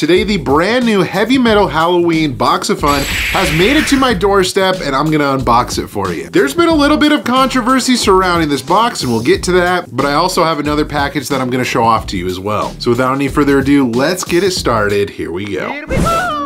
Today, the brand new Heavy Metal Halloween Box of Fun has made it to my doorstep, and I'm gonna unbox it for you. There's been a little bit of controversy surrounding this box, and we'll get to that, but I also have another package that I'm gonna show off to you as well. So without any further ado, let's get it started. Here we go. Here we go.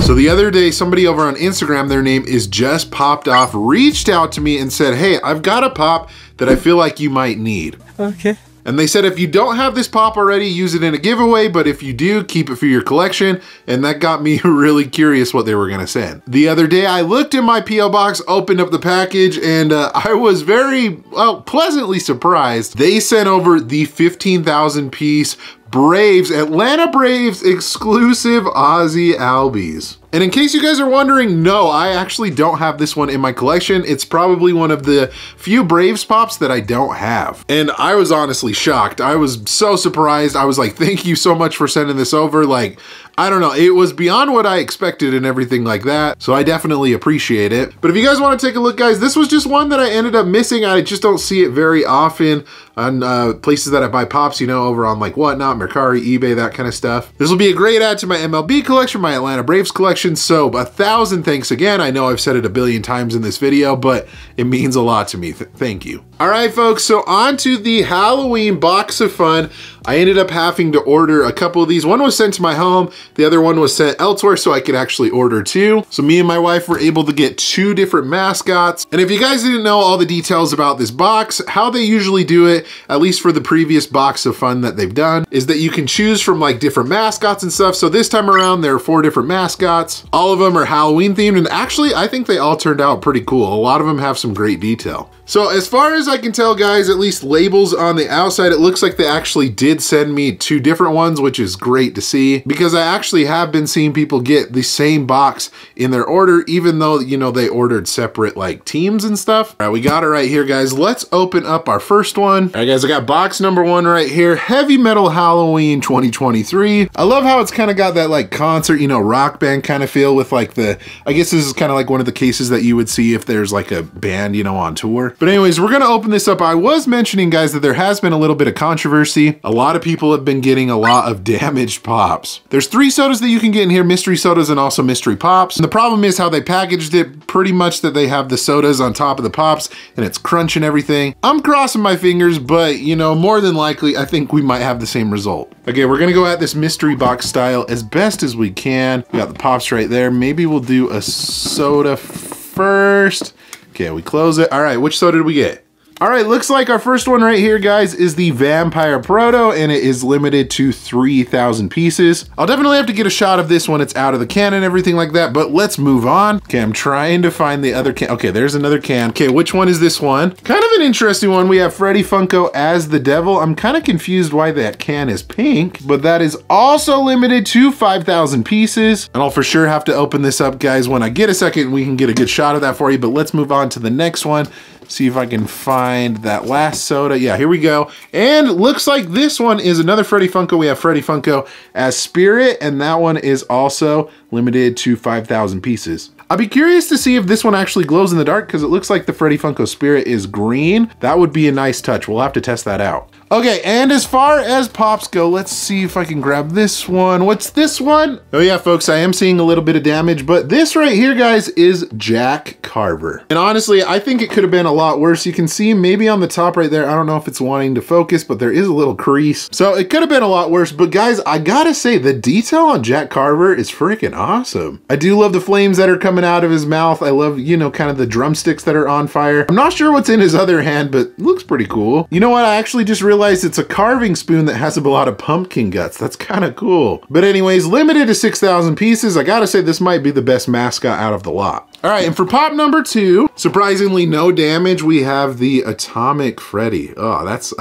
So the other day, somebody over on Instagram, their name is Just Popped Off, reached out to me and said, hey, I've got a pop that I feel like you might need. Okay. And they said, if you don't have this pop already, use it in a giveaway, but if you do, keep it for your collection. And that got me really curious what they were gonna send. The other day, I looked in my P.O. box, opened up the package, and I was very, well, pleasantly surprised. They sent over the 15,000 piece Braves, Atlanta Braves exclusive Ozzy Albies. And in case you guys are wondering, no, I actually don't have this one in my collection. It's probably one of the few Braves pops that I don't have. And I was honestly shocked. I was so surprised. I was like, thank you so much for sending this over. Like, I don't know, it was beyond what I expected and everything like that. So I definitely appreciate it. But if you guys want to take a look, guys, this was just one that I ended up missing. I just don't see it very often on places that I buy pops, you know, over on like Whatnot, Mercari, eBay, that kind of stuff. This will be a great add to my MLB collection, my Atlanta Braves collection. So 1,000 thanks again. I know I've said it a billion times in this video, but it means a lot to me. Thank you. All right, folks, so on to the Halloween Box of Fun. I ended up having to order a couple of these. One was sent to my home, the other one was sent elsewhere so I could actually order two. So me and my wife were able to get two different mascots. And if you guys didn't know all the details about this box, how they usually do it, at least for the previous Box of Fun that they've done, is that you can choose from like different mascots and stuff. So this time around, there are 4 different mascots. All of them are Halloween themed, and actually I think they all turned out pretty cool. A lot of them have some great detail. So as far as I can tell, guys, at least labels on the outside, it looks like they actually did send me 2 different ones, which is great to see, because I actually have been seeing people get the same box in their order, even though, you know, they ordered separate like teams and stuff. All right, we got it right here, guys. Let's open up our first one. All right, guys, I got box number 1 right here, Heavy Metal Halloween 2023. I love how it's kind of got that like concert, you know, rock band kind of feel with like the, I guess this is kind of like one of the cases that you would see if there's like a band, you know, on tour. But anyways, we're gonna open this up. I was mentioning, guys, that there has been a little bit of controversy. A lot of people have been getting a lot of damaged pops. There's 3 sodas that you can get in here, mystery sodas and also mystery pops. And the problem is how they packaged it, pretty much that they have the sodas on top of the pops and it's crunch and everything. I'm crossing my fingers, but you know, more than likely, I think we might have the same result. Okay, we're gonna go at this mystery box style as best as we can. We got the pops right there. Maybe we'll do a soda first. Okay, we close it. All right, which soda did we get? All right, looks like our first one right here, guys, is the Vampire Proto, and it is limited to 3,000 pieces. I'll definitely have to get a shot of this when it's out of the can and everything like that, but let's move on. Okay, I'm trying to find the other can. Okay, there's another can. Okay, which one is this one? Kind of an interesting one. We have Freddy Funko as the devil. I'm kind of confused why that can is pink, but that is also limited to 5,000 pieces. And I'll for sure have to open this up, guys. When I get a second, we can get a good shot of that for you, but let's move on to the next one. See if I can find that last soda. Yeah, here we go. And looks like this one is another Freddy Funko. We have Freddy Funko as Spirit, and that one is also limited to 5,000 pieces. I'll be curious to see if this one actually glows in the dark, because it looks like the Freddy Funko Spirit is green. That would be a nice touch. We'll have to test that out. Okay, and as far as pops go, let's see if I can grab this one. What's this one? Oh yeah, folks, I am seeing a little bit of damage, but this right here, guys, is Jack Carver. And honestly, I think it could have been a lot worse. You can see maybe on the top right there, I don't know if it's wanting to focus, but there is a little crease. So it could have been a lot worse, but guys, I gotta say, the detail on Jack Carver is freaking awesome. I do love the flames that are coming out of his mouth. I love, you know, kind of the drumsticks that are on fire. I'm not sure what's in his other hand, but it looks pretty cool. You know what? I actually just realized it's a carving spoon that has a lot of pumpkin guts. That's kind of cool. But anyways, limited to 6,000 pieces. I gotta say, this might be the best mascot out of the lot. All right, and for pop number 2, surprisingly no damage, we have the Atomic Freddy. Oh, that's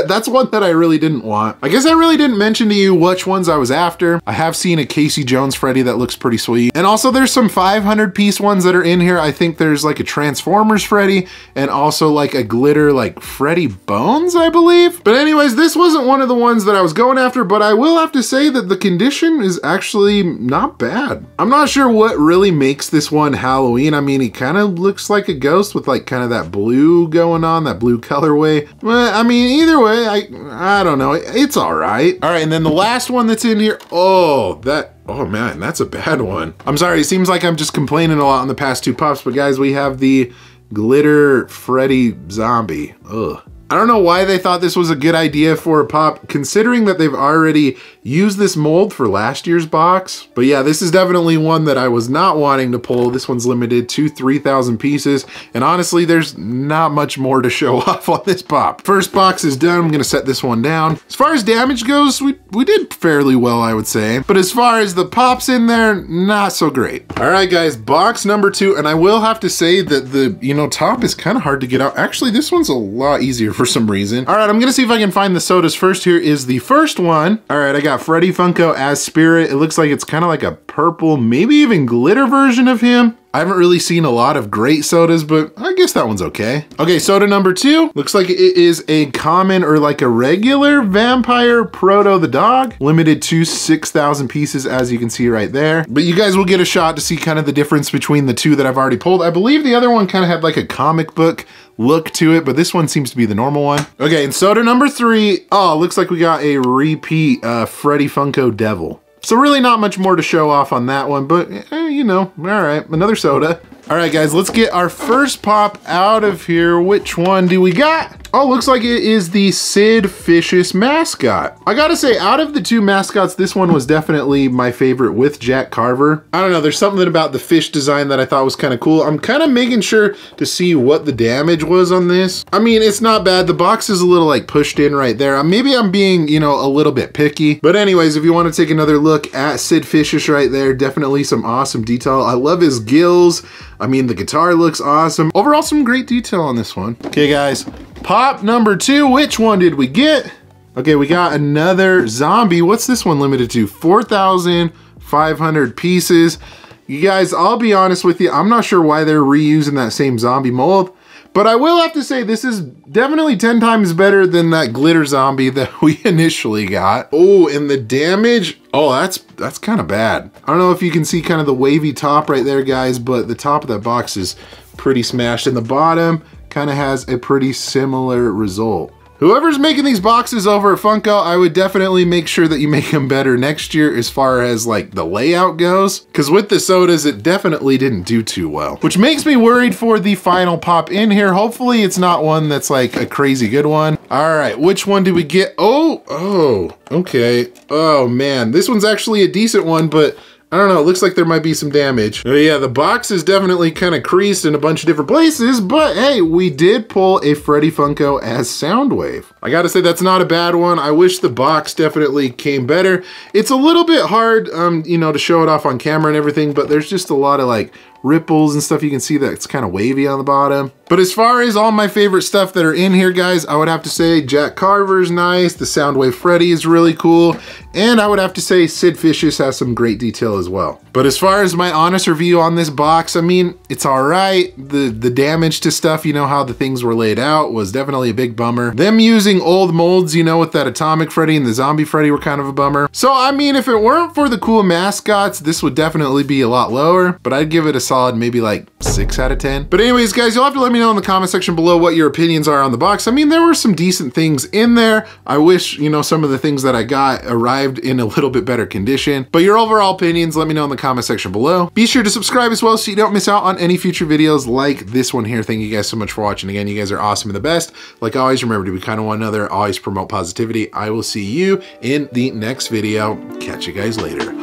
that's one that I really didn't want. I guess I really didn't mention to you which ones I was after. I have seen a Casey Jones Freddy that looks pretty sweet. And also there's some 500 piece ones that are in here. I think there's like a Transformers Freddy and also like a glitter like Freddy Bones, I believe. But anyways, this wasn't one of the ones that I was going after, but I will have to say that the condition is actually not bad. I'm not sure what really makes this one Halloween Halloween. I mean, he kind of looks like a ghost with like kind of that blue going on, that blue colorway. Well, I mean, either way, I don't know. It's all right. All right, and then the last one that's in here. Oh man, that's a bad one. I'm sorry, it seems like I'm just complaining a lot on the past two pops, but guys, we have the Glitter Freddy Zombie. Ugh. I don't know why they thought this was a good idea for a pop, considering that they've already used this mold for last year's box. But yeah, this is definitely one that I was not wanting to pull. This one's limited to 3,000 pieces. And honestly, there's not much more to show off on this pop. First box is done. I'm gonna set this one down. As far as damage goes, we did fairly well, I would say. But as far as the pops in there, not so great. All right, guys, box number 2. And I will have to say that the, top is kind of hard to get out. Actually, this one's a lot easier for some reason. All right, I'm gonna see if I can find the sodas first. Here is the first one. All right, I got Freddy Funko as Spirit. It looks like it's kind of like a purple, maybe even glitter version of him. I haven't really seen a lot of great sodas, but I guess that one's okay. Okay, soda number 2. Looks like it is a common or like a regular Vampire Proto the Dog. Limited to 6,000 pieces, as you can see right there. But you guys will get a shot to see kind of the difference between the two that I've already pulled. I believe the other one kind of had like a comic book look to it, but this one seems to be the normal one. Okay, and soda number 3. Oh, looks like we got a repeat Freddy Funko Devil. So really not much more to show off on that one, but all right, another soda. All right, guys, let's get our first pop out of here. Which one do we got? Oh, looks like it is the Sid Vicious mascot. I gotta say, out of the two mascots, this one was definitely my favorite with Jack Carver. I don't know, there's something about the fish design that I thought was kind of cool. I'm kind of making sure to see what the damage was on this. I mean, it's not bad. The box is a little like pushed in right there. Maybe I'm being, a little bit picky. But anyways, if you want to take another look at Sid Vicious right there, definitely some awesome detail. I love his gills. I mean, the guitar looks awesome. Overall, some great detail on this one. Okay, guys, pop number 2. Which one did we get? Okay, we got another zombie. What's this one limited to? 4,500 pieces. You guys, I'll be honest with you. I'm not sure why they're reusing that same zombie mold, but I will have to say this is definitely 10 times better than that glitter zombie that we initially got. Oh, and the damage, oh, that's kind of bad. I don't know if you can see kind of the wavy top right there, guys, but the top of that box is pretty smashed, and the bottom kind of has a pretty similar result. Whoever's making these boxes over at Funko, I would definitely make sure that you make them better next year as far as like the layout goes. Because with the sodas, it definitely didn't do too well. Which makes me worried for the final pop in here. Hopefully it's not one that's like a crazy good one. All right, which one did we get? Oh, okay. Oh man, this one's actually a decent one, but I don't know, it looks like there might be some damage. Oh yeah, the box is definitely kind of creased in a bunch of different places, but hey, we did pull a Freddy Funko as Soundwave. I gotta say, that's not a bad one. I wish the box definitely came better. It's a little bit hard, to show it off on camera and everything, but there's just a lot of like ripples and stuff. You can see that it's kind of wavy on the bottom. But as far as all my favorite stuff that are in here, guys, I would have to say Jack Carver's nice, the Soundwave Freddy is really cool, and I would have to say Sid Vicious has some great detail as well. But as far as my honest review on this box, I mean, it's all right. The damage to stuff, how the things were laid out was definitely a big bummer. Them using old molds, with that Atomic Freddy and the Zombie Freddy were kind of a bummer. So, I mean, if it weren't for the cool mascots, this would definitely be a lot lower, but I'd give it a solid maybe like 6 out of 10. But anyways, guys, you'll have to let me know in the comment section below what your opinions are on the box. I mean, there were some decent things in there. I wish, some of the things that I got arrived in a little bit better condition. But your overall opinions, let me know in the comment section below. Be sure to subscribe as well so you don't miss out on any future videos like this one here. Thank you guys so much for watching. Again, you guys are awesome and the best. Like always, remember to be kind to one another. Always promote positivity. I will see you in the next video. Catch you guys later.